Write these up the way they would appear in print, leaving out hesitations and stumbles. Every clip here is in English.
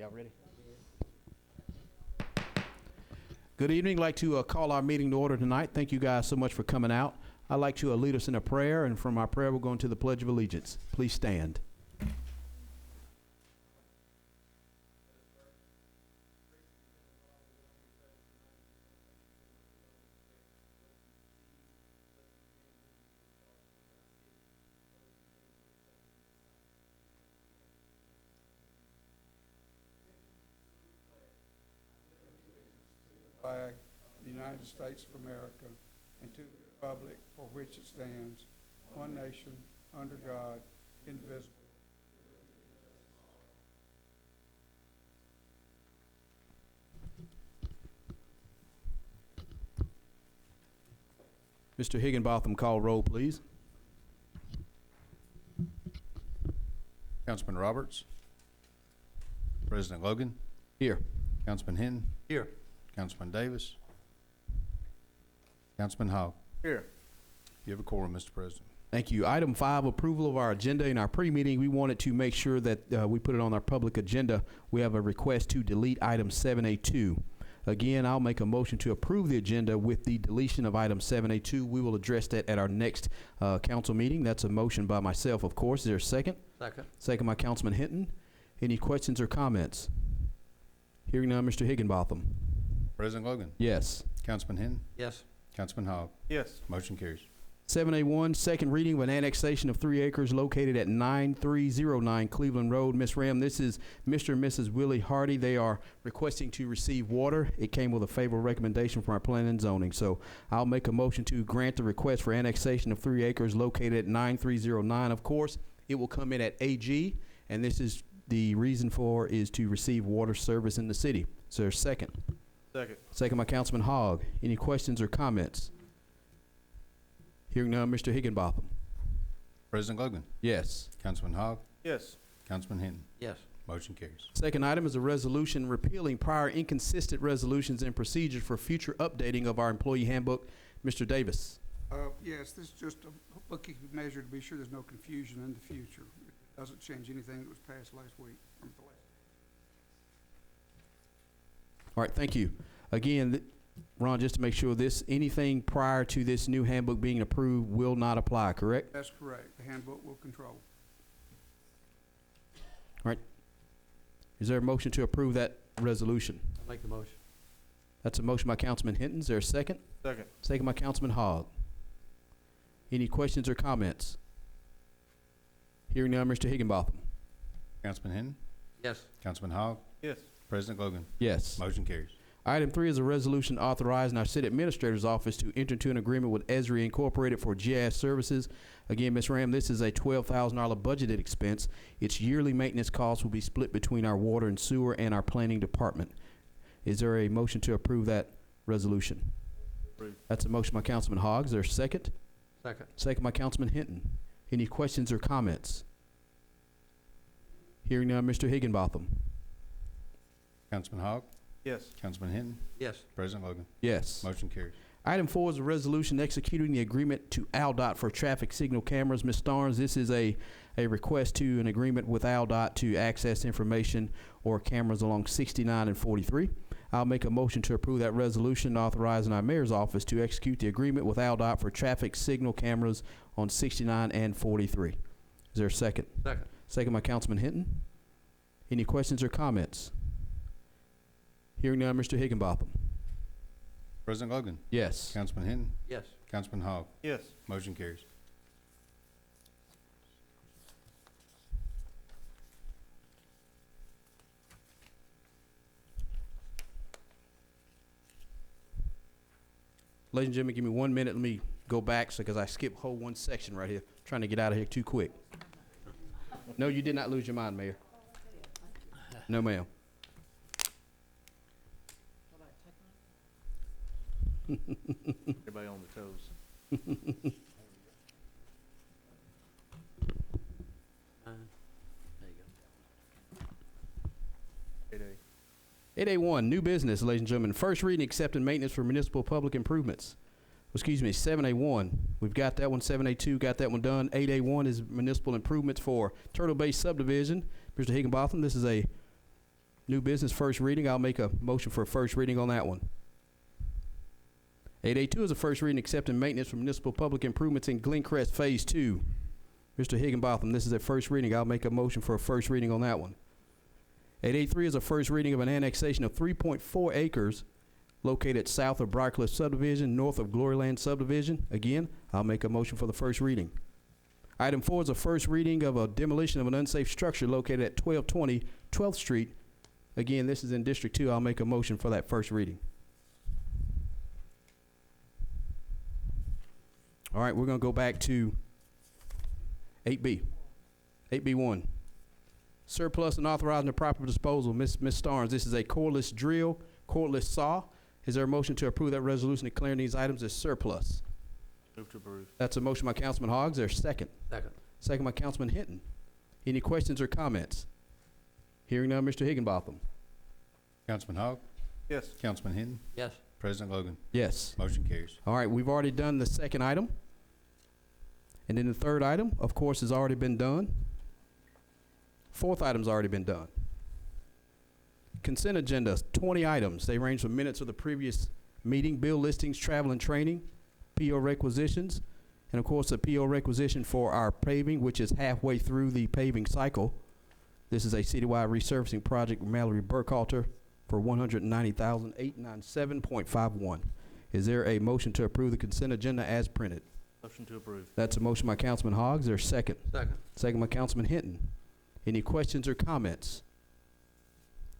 Y'all ready? Good evening. I'd like to call our meeting to order tonight. Thank you guys so much for coming out. I'd like to lead us in a prayer, and from our prayer we'll go into the Pledge of Allegiance. Please stand. Flag of the United States of America, and to the republic for which it stands, one nation, under God, indivisible. Mr. Higginbotham, call roll, please. Councilman Roberts. President Logan. Here. Councilman Hinton. Here. Councilman Davis. Councilman Hogg. Here. You have a quorum, Mr. President. Thank you. Item 5, approval of our agenda. In our pre-meeting, we wanted to make sure that we put it on our public agenda. We have a request to delete item 7A2. Again, I'll make a motion to approve the agenda with the deletion of item 7A2. We will address that at our next council meeting. That's a motion by myself, of course. Is there a second? Second. Second by Councilman Hinton. Any questions or comments? Hearing none, Mr. Higginbotham. President Logan. Yes. Councilman Hinton. Yes. Councilman Hogg. Yes. Motion carries. 7A1, second reading of an annexation of 3 acres located at 9309 Cleveland Road. Miss Ram, this is Mr. and Mrs. Willie Hardy. They are requesting to receive water. It came with a favorable recommendation from our planning and zoning. So I'll make a motion to grant the request for annexation of 3 acres located at 9309. Of course, it will come in at AG, and this is the reason for is to receive water service in the city. Is there a second? Second. Second by Councilman Hogg. Any questions or comments? Hearing none, Mr. Higginbotham. President Logan. Yes. Councilman Hogg. Yes. Councilman Hinton. Yes. Motion carries. Second item is a resolution repealing prior inconsistent resolutions and procedures for future updating of our employee handbook. Mr. Davis. Yes, this is just a bookkeeping measure to be sure there's no confusion in the future. It doesn't change anything that was passed last week. All right, thank you. Again, Ron, just to make sure anything prior to this new handbook being approved will not apply, correct? That's correct. The handbook will control. All right. Is there a motion to approve that resolution? I'll make the motion. That's a motion by Councilman Hinton. Is there a second? Second. Second by Councilman Hogg. Any questions or comments? Hearing none, Mr. Higginbotham. Councilman Hinton. Yes. Councilman Hogg. Yes. President Logan. Yes. Motion carries. Item 3 is a resolution authorizing our city administrator's office to enter into an agreement with Esri Incorporated for GIS services. Again, Ms. Ram, this is a $12,000 budgeted expense. Its yearly maintenance costs will be split between our water and sewer and our planning department. Is there a motion to approve that resolution? Approved. That's a motion by Councilman Hogg. Is there a second? Second. Second by Councilman Hinton. Any questions or comments? Hearing none, Mr. Higginbotham. Councilman Hogg. Yes. Councilman Hinton. Yes. President Logan. Yes. Motion carries. Item 4 is a resolution executing the agreement to ALDOT for traffic signal cameras. Ms. Starnes, this is a request to an agreement with ALDOT to access information or cameras along 69 and 43. I'll make a motion to approve that resolution authorizing our mayor's office to execute the agreement with ALDOT for traffic signal cameras on 69 and 43. Is there a second? Second. Second by Councilman Hinton. Any questions or comments? Hearing none, Mr. Higginbotham. President Logan. Yes. Councilman Hinton. Yes. Councilman Hogg. Yes. Motion carries. Ladies and gentlemen, give me 1 minute. Let me go back because I skipped whole one section right here. Trying to get out of here too quick. No, you did not lose your mind, Mayor. No, ma'am. Everybody on the toes. There you go. 8A. 8A1, new business, ladies and gentlemen. First reading, accepting maintenance for municipal public improvements. Excuse me, 7A1. We've got that one. 7A2, got that one done. 8A1 is municipal improvements for Turtle Bay subdivision. Mr. Higginbotham, this is a New business, first reading. I'll make a motion for a first reading on that one. 8A2 is a first reading accepting maintenance for municipal public improvements in Glencrest Phase 2. Mr. Higginbotham, this is a first reading. I'll make a motion for a first reading on that one. 8A3 is a first reading of an annexation of 3.4 acres located south of Briarcliff subdivision, north of Gloryland subdivision. Again, I'll make a motion for the first reading. Item 4 is a first reading of a demolition of an unsafe structure located at 1220 12th Street. Again, this is in District 2. I'll make a motion for that first reading. All right, we're going to go back to 8B. 8B1. Surplus and authorizing the proper disposal. Ms. Starnes, this is a cordless drill, cordless saw. Is there a motion to approve that resolution declaring these items as surplus? Move to approve. That's a motion by Councilman Hogg. Is there a second? Second. Second by Councilman Hinton. Any questions or comments? Hearing none, Mr. Higginbotham. Councilman Hogg, Yes. Councilman Hinton, Yes. President Logan. Yes. Motion carries. All right, we've already done the second item. And then the third item, of course, has already been done. Fourth item's already been done. Consent agenda, 20 items. They range from minutes of the previous meeting, bill listings, travel and training, PO requisitions, and of course, a PO requisition for our paving, which is halfway through the paving cycle. This is a citywide resurfacing project with Mallory Burkhalter for $190,897.51. Is there a motion to approve the consent agenda as printed? Motion to approve. That's a motion by Councilman Hogg. Is there a second? Second. Second by Councilman Hinton. Any questions or comments?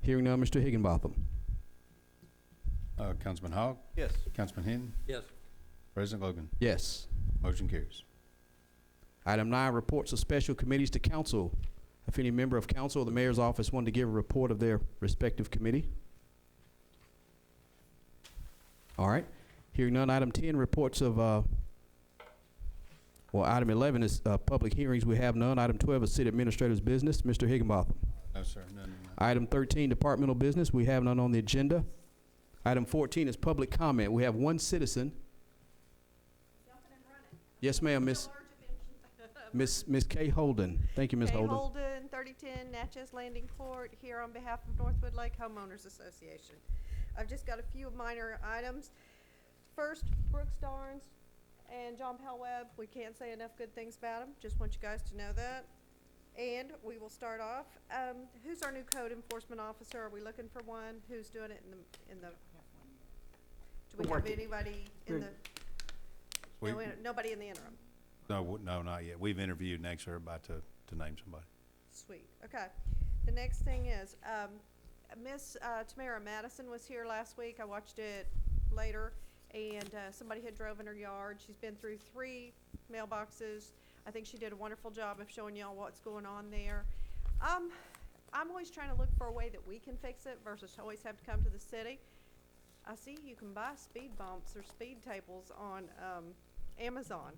Hearing none, Mr. Higginbotham. Councilman Hogg, Yes. Councilman Hinton, Yes. President Logan. Yes. Motion carries. Item 9, reports of special committees to council. If any member of council or the mayor's office wanted to give a report of their respective committee. All right. Hearing none, item 10, reports of, item 11 is public hearings. We have none. Item 12 is city administrator's business. Mr. Higginbotham. No, sir, none. Item 13, departmental business. We have none on the agenda. Item 14 is public comment. We have one citizen. Yes, ma'am, Miss Kay Holden. Thank you, Miss Kay Holden. Holden, 3010 Natchez Landing Court, here on behalf of Northwood Lake Homeowners Association. I've just got a few minor items. First, Brooks Darns and John Powell Webb, we can't say enough good things about them. Just want you guys to know that. And we will start off. Who's our new code enforcement officer? Are we looking for one? Who's doing it in the? Do we have anybody in the? We- Nobody in the interim. No, not yet. We've interviewed, next we're about to name somebody. Sweet. Okay. The next thing is, Miss Tamara Madison was here last week. I watched it later, and somebody had drove in her yard. She's been through 3 mailboxes. I think she did a wonderful job of showing y'all what's going on there. I'm always trying to look for a way that we can fix it versus always have to come to the city. I see you can buy speed bumps or speed tables on Amazon.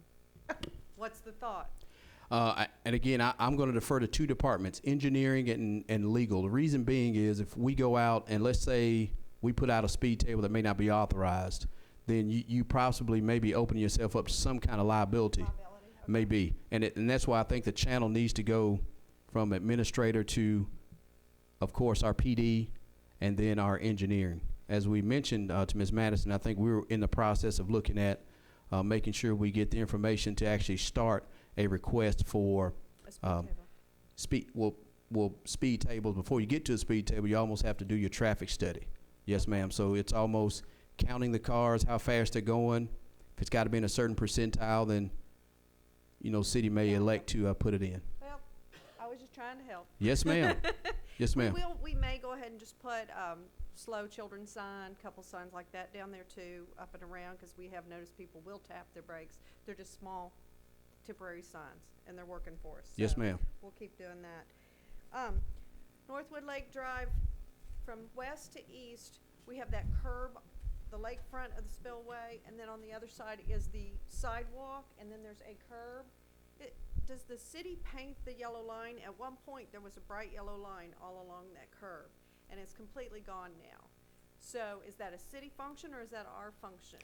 What's the thought? And again, I'm going to defer to 2 departments, engineering and legal. The reason being is if we go out and let's say we put out a speed table that may not be authorized, then you possibly may be opening yourself up to some kind of liability. Maybe. And that's why I think the channel needs to go from administrator to, of course, our PD and then our engineering. As we mentioned to Ms. Madison, I think we were in the process of looking at making sure we get the information to actually start a request for A speed table. speed tables. Before you get to a speed table, you almost have to do your traffic study. Yes, ma'am. So it's almost counting the cars, how fast they're going. If it's got to be in a certain percentile, then city may elect to put it in. Well, I was just trying to help. Yes, ma'am. Yes, ma'am. We may go ahead and just put slow children sign, couple signs like that down there too, up and around, because we have noticed people will tap their brakes. They're just small temporary signs, and they're working for us. Yes, So ma'am. We'll keep doing that. Northwood Lake Drive, from west to east, we have that curb, the lakefront of the spillway, and then on the other side is the sidewalk, and then there's a curb. Does the city paint the yellow line? At one point, there was a bright yellow line all along that curb, and it's completely gone now. So is that a city function or is that our function?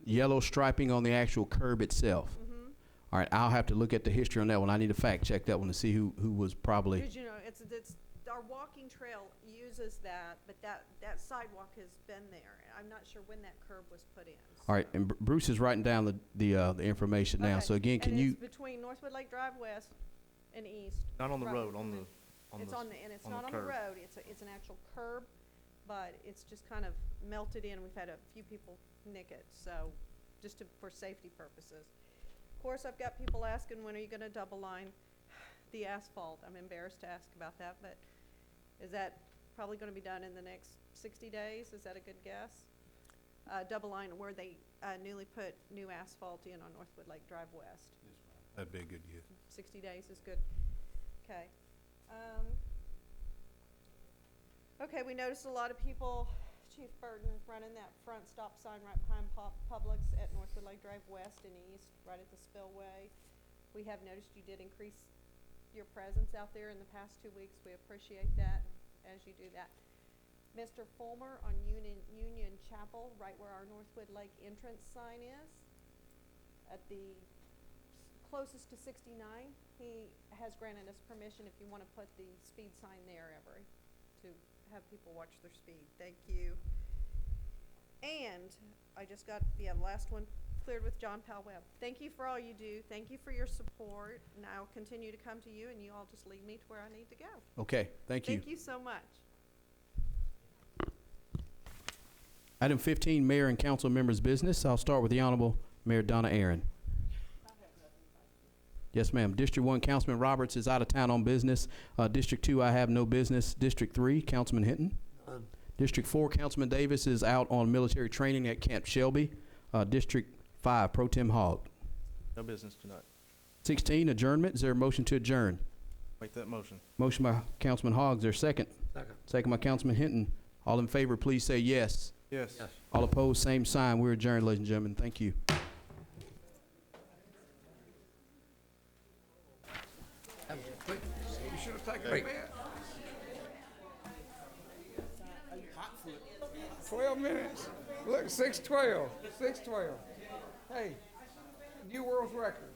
Yellow striping on the actual curb itself. Mm-hmm. All right, I'll have to look at the history on that one. I need to fact check that one to see who was probably. Because, it's our walking trail uses that, but that sidewalk has been there. I'm not sure when that curb was put in. All right, and Bruce is writing down the information now. Okay, So again, can and you? it's between Northwood Lake Drive West and east. Not on the Right. road, on the, It's s- on the, and it's on the not on the curb. road, it's an actual curb, but it's just kind of melted in. We've had a few people nick it, so, just for safety purposes. Of course, I've got people asking, when are you gonna double line the asphalt? I'm embarrassed to ask about that, but is that probably gonna be done in the next 60 days? Is that a good guess? Double line where they, newly put new asphalt in on Northwood Lake Drive West. That'd be a good guess. 60 days is good. Okay. Okay, we noticed a lot of people, Chief Burton, running that front stop sign right behind Publix at Northwood Lake Drive West and East, right at the spillway. We have noticed you did increase your presence out there in the past 2 weeks. We appreciate that as you do that. Mr. Fulmer on Union Chapel, right where our Northwood Lake entrance sign is, at the closest to 69, he has granted us permission if you want to put the speed sign there ever, to have people watch their speed. Thank you. And I just got the last one cleared with John Powell Webb. Thank you for all you do. Thank you for your support. And I'll continue to come to you, and you all just lead me to where I need to go. Okay, thank you. Thank you so much. Item 15, Mayor and Council members' business. I'll start with the Honorable Mayor Donna Aaron. Yes, ma'am. District 1, Councilman Roberts is out of town on business. District 2, I have no business. District 3, Councilman Hinton. None. District 4, Councilman Davis is out on military training at Camp Shelby. District 5, Pro Tem Hogg. No business tonight. 16, adjournment. Is there a motion to adjourn? Make that motion. Motion by Councilman Hogg. Is there a second? Second. Second by Councilman Hinton. All in favor, please say yes. Yes. Yes. All opposed, same sign. We're adjourned, ladies and gentlemen. Thank you. You should have taken a Wait. bet. 12 minutes. Look, 6:12. 6:12. Hey, new world record.